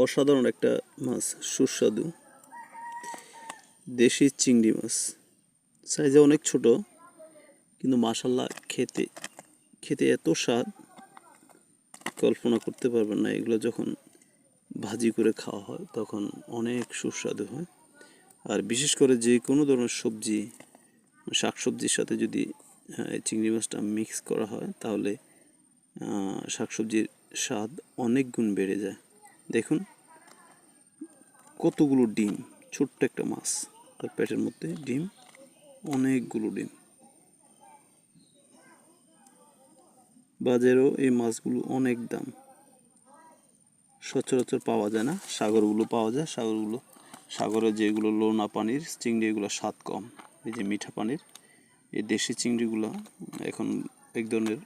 অসাধারণ একটা মাছ, সুস্বাদু দেশি চিংড়ি মাছ। সাইজে অনেক ছোট, কিন্তু মাশাল্লাহ খেতে খেতে এত স্বাদ কল্পনা করতে পারবেন না। এগুলো যখন ভাজি করে খাওয়া হয় তখন অনেক সুস্বাদু হয়। আর বিশেষ করে যে কোনো ধরনের সবজি, শাকসবজির সাথে যদি এই চিংড়ি মাছটা মিক্স করা হয় তাহলে শাকসবজির স্বাদ অনেক গুণ বেড়ে যায়। দেখুন কতগুলো ডিম, ছোট্ট একটা মাছ, তার পেটের মধ্যে ডিম, অনেকগুলো ডিম। বাজারেও এই মাছগুলো অনেক দাম, সচরাচর পাওয়া যায় না। সাগরগুলো পাওয়া যায়, সাগরে যেগুলো লোনা পানির চিংড়ি, এগুলো স্বাদ কম। এই যে মিঠা পানির এই দেশি চিংড়িগুলো এখন এক ধরনের